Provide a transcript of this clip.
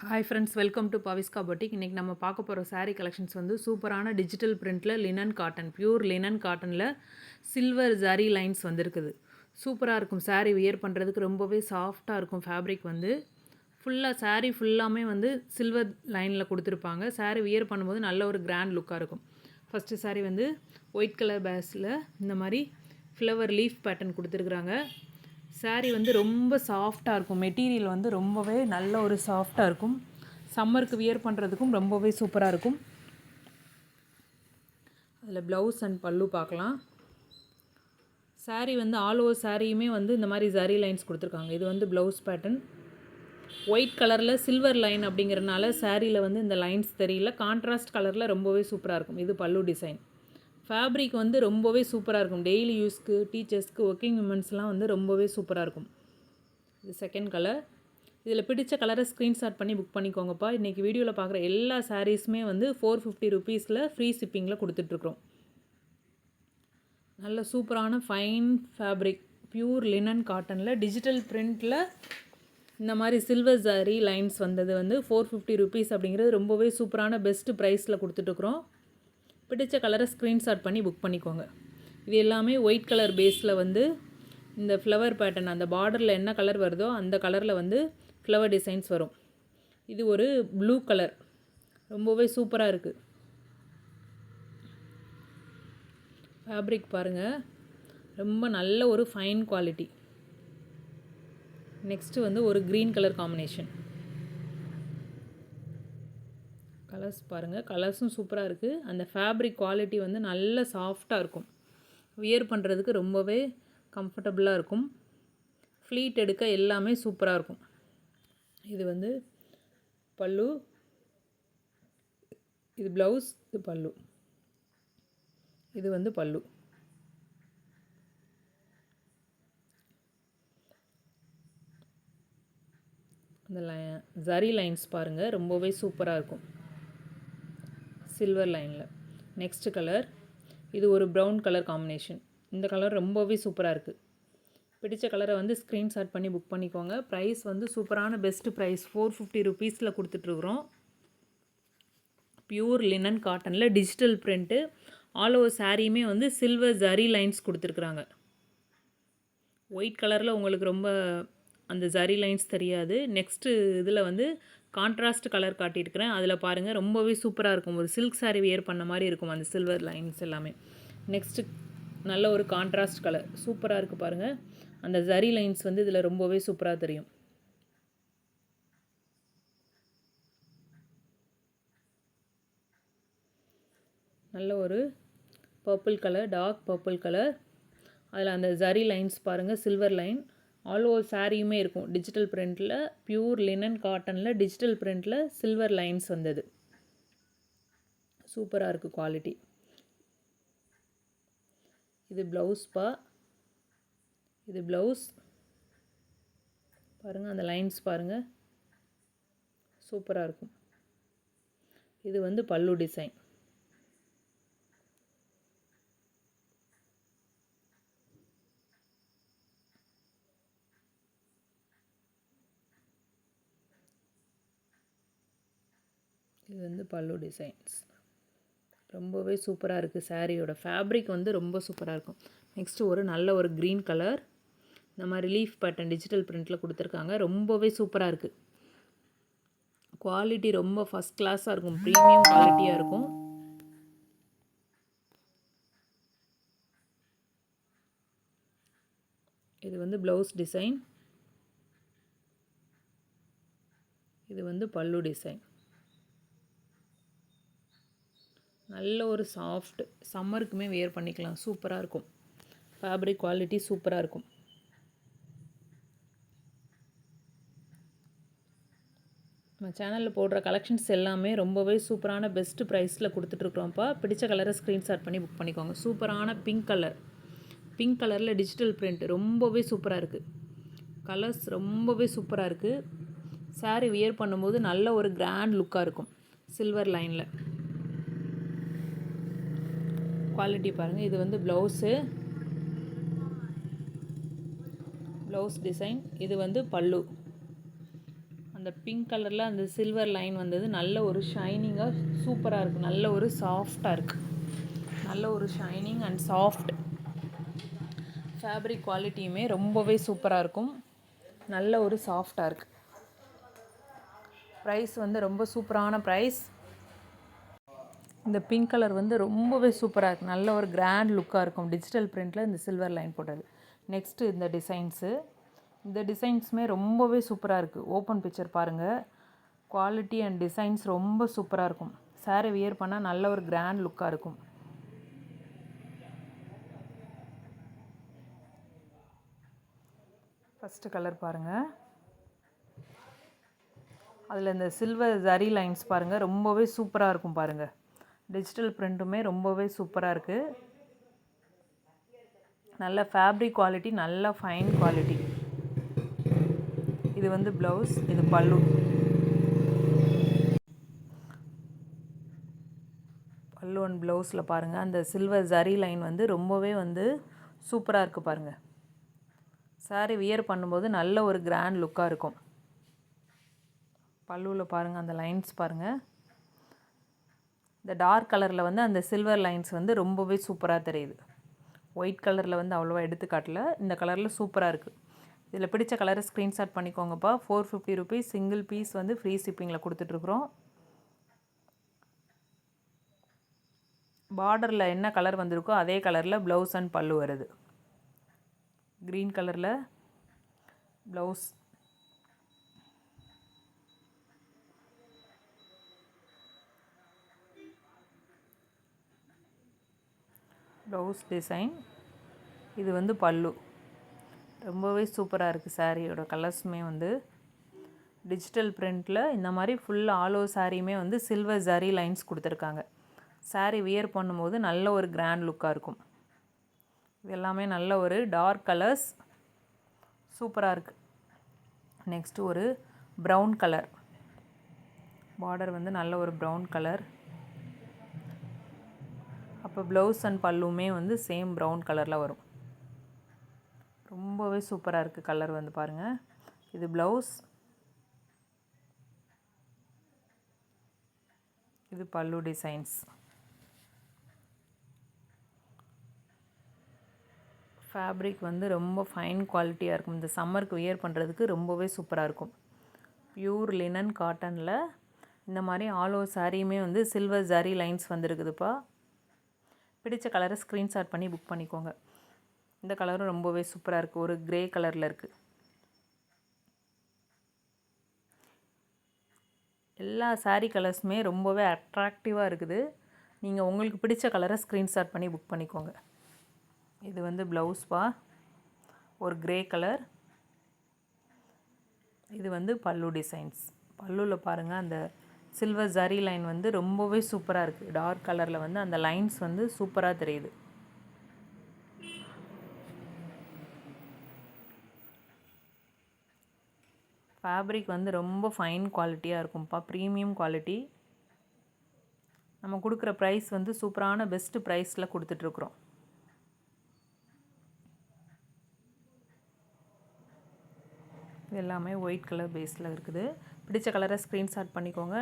Hi friends, welcome to Paviska boutique. இன்றைக்கி நம்ம பார்க்க போகிற saree கலெக்ஷன்ஸ் வந்து சூப்பரான டிஜிட்டல் பிரிண்டில் லினன் காட்டன், பியூர் லினன் காட்டனில் சில்வர் ஜரி லைன்ஸ் வந்துருக்குது. சூப்பராக இருக்கும். saree வியர் பண்ணுறதுக்கு ரொம்பவே சாஃப்டாக இருக்கும். ஃபேப்ரிக் வந்து ஃபுல்லாக saree ஃபுல்லாமே வந்து சில்வர் லைனில் கொடுத்துருப்பாங்க. saree வியர் பண்ணும்போது நல்ல ஒரு கிராண்ட் லுக்காக இருக்கும். ஃபஸ்ட்டு saree வந்து ஒயிட் கலர் பேஸில் இந்த மாதிரி ஃப்ளவர் லீஃப் பேட்டர்ன் கொடுத்துருக்குறாங்க. saree வந்து ரொம்ப சாஃப்டாக இருக்கும். மெட்டீரியல் வந்து ரொம்பவே நல்ல ஒரு சாஃப்டாக இருக்கும். சம்மருக்கு வியர் பண்ணுறதுக்கும் ரொம்பவே சூப்பராக இருக்கும். அதில் ப்ளவுஸ் அண்ட் பல்லு பார்க்கலாம். saree வந்து ஆல் ஓவர் சாரியுமே வந்து இந்த மாதிரி ஜரி லைன்ஸ் கொடுத்துருக்காங்க. இது வந்து ப்ளவுஸ் பேட்டர்ன். ஒயிட் கலரில் சில்வர் லைன் அப்படிங்கிறனால சாரியில் வந்து இந்த லைன்ஸ் தெரியல. கான்ட்ராஸ்ட் கலரில் ரொம்பவே சூப்பராக இருக்கும். இது பல்லு டிசைன். ஃபேப்ரிக் வந்து ரொம்பவே சூப்பராக இருக்கும். டெய்லி யூஸ்க்கு, டீச்சர்ஸ்க்கு, ஒர்க்கிங் விமன்ஸ்லாம் வந்து ரொம்பவே சூப்பராக இருக்கும். இது செகண்ட் கலர். இதில் பிடிச்ச கலரை ஸ்க்ரீன்ஷாட் பண்ணி புக் பண்ணிக்கோங்கப்பா. இன்றைக்கி வீடியோவில் பார்க்குற எல்லா சாரீஸுமே வந்து 450 ருபீஸில் ஃப்ரீ ஷிப்பிங்கில் கொடுத்துட்ருக்குறோம். நல்ல சூப்பரான ஃபைன் ஃபேப்ரிக், பியூர் லினன் காட்டனில் டிஜிட்டல் பிரிண்டில் இந்த மாதிரி சில்வர் ஜரி லைன்ஸ் வந்தது வந்து 450 ருபீஸ் அப்படிங்கிறது ரொம்பவே சூப்பரான பெஸ்ட்டு ப்ரைஸில் கொடுத்துட்ருக்குறோம். பிடிச்ச கலரை ஸ்க்ரீன்ஷாட் பண்ணி புக் பண்ணிக்கோங்க. இது எல்லாமே ஒயிட் கலர் பேஸில் வந்து இந்த ஃப்ளவர் பேட்டர்ன், அந்த பார்டரில் என்ன கலர் வருதோ அந்த கலரில் வந்து ஃப்ளவர் டிசைன்ஸ் வரும். இது ஒரு ப்ளூ கலர், ரொம்பவே சூப்பராக இருக்குது. ஃபேப்ரிக் பாருங்கள், ரொம்ப நல்ல ஒரு ஃபைன் குவாலிட்டி. நெக்ஸ்ட்டு வந்து ஒரு க்ரீன் கலர் காம்பினேஷன். கலர்ஸ் பாருங்கள், கலர்ஸும் சூப்பராக இருக்குது. அந்த ஃபேப்ரிக் குவாலிட்டி வந்து நல்ல சாஃப்டாக இருக்கும். வியர் பண்ணுறதுக்கு ரொம்பவே கம்ஃபர்டபுளாக இருக்கும். ஃப்ளீட் எடுக்க எல்லாமே சூப்பராக இருக்கும். இது வந்து பல்லு, இது ப்ளவுஸ், இது பல்லு. இது வந்து பல்லு. இந்த ஜரி லைன்ஸ் பாருங்கள், ரொம்பவே சூப்பராக இருக்கும் சில்வர் லைனில். நெக்ஸ்ட் கலர், இது ஒரு ப்ரௌன் கலர் காம்பினேஷன். இந்த கலர் ரொம்பவே சூப்பராக இருக்குது. பிடிச்ச கலரை வந்து ஸ்க்ரீன்ஷாட் பண்ணி புக் பண்ணிக்கோங்க. ப்ரைஸ் வந்து சூப்பரான பெஸ்ட்டு ப்ரைஸ், 450 ருபீஸில் கொடுத்துட்ருக்குறோம். பியூர் லினன் காட்டனில் டிஜிட்டல் பிரிண்ட்டு, ஆல் ஓவர் சாரியுமே வந்து சில்வர் ஜரி லைன்ஸ் கொடுத்துருக்குறாங்க. ஒயிட் கலரில் உங்களுக்கு ரொம்ப அந்த ஜரி லைன்ஸ் தெரியாது. நெக்ஸ்ட்டு இதில் வந்து கான்ட்ராஸ்ட் கலர் காட்டியிருக்கிறேன். அதில் பாருங்கள், ரொம்பவே சூப்பராக இருக்கும். ஒரு சில்க் சாரீ வியர் பண்ண மாதிரி இருக்கும் அந்த சில்வர் லைன்ஸ் எல்லாமே. நெக்ஸ்ட்டு நல்ல ஒரு கான்ட்ராஸ்ட் கலர் சூப்பராக இருக்குது பாருங்கள். அந்த ஜரி லைன்ஸ் வந்து இதில் ரொம்பவே சூப்பராக தெரியும். நல்ல ஒரு purple colour, dark purple colour. அதில் அந்த ஜரி லைன்ஸ் பாருங்கள், சில்வர் லைன். ஆல் ஓவர் சாரியுமே இருக்கும் டிஜிட்டல் பிரிண்டில், பியூர் லினன் காட்டனில் டிஜிட்டல் பிரிண்டில் சில்வர் லைன்ஸ் வந்தது. சூப்பராக இருக்குது குவாலிட்டி. இது ப்ளவுஸ்ப்பா, இது ப்ளவுஸ் பாருங்கள், அந்த லைன்ஸ் பாருங்கள், சூப்பராக இருக்கும். இது வந்து பல்லு டிசைன். இது வந்து பல்லு டிசைன்ஸ். ரொம்பவே சூப்பராக இருக்குது. சாரியோட ஃபேப்ரிக் வந்து ரொம்ப சூப்பராக இருக்கும். நெக்ஸ்ட்டு ஒரு நல்ல ஒரு க்ரீன் கலர், இந்த மாதிரி லீஃப் பேட்டர்ன் டிஜிட்டல் பிரிண்டில் கொடுத்துருக்காங்க. ரொம்பவே சூப்பராக இருக்குது. குவாலிட்டி ரொம்ப ஃபஸ்ட் கிளாஸாக இருக்கும். ப்ரீமியம் குவாலிட்டியாக இருக்கும். இது வந்து ப்ளவுஸ் டிசைன். இது வந்து பல்லு டிசைன். நல்ல ஒரு சாஃப்ட், சம்மருக்குமே வியர் பண்ணிக்கலாம். சூப்பராக இருக்கும். ஃபேப்ரிக் குவாலிட்டி சூப்பராக இருக்கும். நம்ம சேனலில் போடுற கலெக்ஷன்ஸ் எல்லாமே ரொம்பவே சூப்பரான பெஸ்ட்டு ப்ரைஸில் கொடுத்துட்ருக்குறோம்ப்பா. பிடிச்ச கலரை ஸ்க்ரீன்ஷாட் பண்ணி புக் பண்ணிக்கோங்க. சூப்பரான பிங்க் கலர், பிங்க் கலரில் டிஜிட்டல் பிரிண்ட் ரொம்பவே சூப்பராக இருக்குது. கலர்ஸ் ரொம்பவே சூப்பராக இருக்குது. சாரீ வியர் பண்ணும்போது நல்ல ஒரு கிராண்ட் லுக்காக இருக்கும். சில்வர் லைனில் குவாலிட்டி பாருங்கள். இது வந்து ப்ளவுஸு, ப்ளவுஸ் டிசைன். இது வந்து பல்லு. அந்த பிங்க் கலரில் அந்த சில்வர் லைன் வந்தது நல்ல ஒரு ஷைனிங்காக சூப்பராக இருக்குது. நல்ல ஒரு சாஃப்டாக இருக்குது. நல்ல ஒரு ஷைனிங் அண்ட் சாஃப்ட். ஃபேப்ரிக் குவாலிட்டியுமே ரொம்பவே சூப்பராக இருக்கும். நல்ல ஒரு சாஃப்டாக இருக்குது. ப்ரைஸ் வந்து ரொம்ப சூப்பரான ப்ரைஸ். இந்த பிங்க் கலர் வந்து ரொம்பவே சூப்பராக இருக்குது. நல்ல ஒரு கிராண்ட் லுக்காக இருக்கும். டிஜிட்டல் பிரிண்டில் இந்த சில்வர் லைன் போட்டது. நெக்ஸ்ட்டு இந்த டிசைன்ஸு. இந்த டிசைன்ஸுமே ரொம்பவே சூப்பராக இருக்குது. ஓப்பன் பிக்சர் பாருங்கள். குவாலிட்டி அண்ட் டிசைன்ஸ் ரொம்ப சூப்பராக இருக்கும். சாரீ வியர் பண்ணால் நல்ல ஒரு கிராண்ட் லுக்காக இருக்கும். ஃபஸ்ட்டு கலர் பாருங்கள். அதில் இந்த சில்வர் ஜரி லைன்ஸ் பாருங்கள் ரொம்பவே சூப்பராக இருக்கும் பாருங்கள். டிஜிட்டல் பிரிண்ட்டுமே ரொம்பவே சூப்பராக இருக்குது. நல்ல ஃபேப்ரிக் குவாலிட்டி, நல்ல ஃபைன் குவாலிட்டி. இது வந்து ப்ளவுஸ், இது பல்லு. பல்லு அண்ட் ப்ளவுஸில் பாருங்கள் அந்த சில்வர் ஜரி லைன் வந்து ரொம்பவே வந்து சூப்பராக இருக்குது பாருங்கள். சாரீ வியர் பண்ணும்போது நல்ல ஒரு கிராண்ட் லுக்காக இருக்கும். பல்லுவில் பாருங்கள் அந்த லைன்ஸ் பாருங்கள். இந்த டார்க் கலரில் வந்து அந்த சில்வர் லைன்ஸ் வந்து ரொம்பவே சூப்பராக தெரியுது. ஒயிட் கலரில் வந்து அவ்வளோவா எடுத்துக்காட்டல. இந்த கலரில் சூப்பராக இருக்குது. இதில் பிடிச்ச கலரை ஸ்க்ரீன்ஷாட் பண்ணிக்கோங்கப்பா. 450 ருபீஸ். சிங்கிள் பீஸ் வந்து ஃப்ரீ ஷிப்பிங்கில் கொடுத்துட்ருக்குறோம். பார்டரில் என்ன கலர் வந்திருக்கோ அதே கலரில் ப்ளவுஸ் அண்ட் பல்லு வருது. க்ரீன் கலரில் ப்ளவுஸ், ப்ளவுஸ் டிசைன். இது வந்து பல்லு. ரொம்பவே சூப்பராக இருக்குது. சாரியோட கலர்ஸுமே வந்து டிஜிட்டல் பிரிண்டில் இந்த மாதிரி ஃபுல் ஆல் ஓவர் சாரியுமே வந்து சில்வர் ஜரி லைன்ஸ் கொடுத்துருக்காங்க. சாரீ வியர் பண்ணும்போது நல்ல ஒரு கிராண்ட் லுக்காக இருக்கும். இது எல்லாமே நல்ல ஒரு டார்க் கலர்ஸ் சூப்பராக இருக்குது. நெக்ஸ்ட்டு ஒரு ப்ரௌன் கலர். பார்டர் வந்து நல்ல ஒரு ப்ரௌன் கலர். அப்போ ப்ளவுஸ் அண்ட் பல்லுமே வந்து சேம் ப்ரௌன் கலரில் வரும். ரொம்பவே சூப்பராக இருக்குது கலர் வந்து பாருங்கள். இது ப்ளவுஸ், இது பல்லு டிசைன்ஸ். ஃபேப்ரிக் வந்து ரொம்ப ஃபைன் குவாலிட்டியாக இருக்கும். இந்த சம்மருக்கு வியர் பண்ணுறதுக்கு ரொம்பவே சூப்பராக இருக்கும். பியூர் லினன் காட்டனில் இந்த மாதிரி ஆல் ஓவர் சாரியுமே வந்து சில்வர் ஜரி லைன்ஸ் வந்துருக்குதுப்பா. பிடிச்ச கலரை ஸ்க்ரீன்ஷாட் பண்ணி புக் பண்ணிக்கோங்க. இந்த கலரும் ரொம்பவே சூப்பராக இருக்குது. ஒரு கிரே கலரில் இருக்குது. எல்லா சாரீ கலர்ஸுமே ரொம்பவே அட்ராக்டிவாக இருக்குது. நீங்கள் உங்களுக்கு பிடிச்ச கலரை ஸ்க்ரீன்ஷாட் பண்ணி புக் பண்ணிக்கோங்க. இது வந்து ப்ளவுஸ்பா, ஒரு கிரே கலர். இது வந்து பல்லு டிசைன்ஸ். பல்லுவில் பாருங்கள் அந்த சில்வர் ஜரி லைன் வந்து ரொம்பவே சூப்பராக இருக்குது. டார்க் கலரில் வந்து அந்த லைன்ஸ் வந்து சூப்பராக தெரியுது. ஃபேப்ரிக் வந்து ரொம்ப ஃபைன் குவாலிட்டியாக இருக்கும்ப்பா. Premium quality. நம்ம கொடுக்குற ப்ரைஸ் வந்து சூப்பரான பெஸ்ட்டு ப்ரைஸில் கொடுத்துட்ருக்குறோம். இது எல்லாமே ஒயிட் கலர் பேஸில் இருக்குது. பிடிச்ச கலரை ஸ்க்ரீன்ஷாட் பண்ணிக்கோங்க.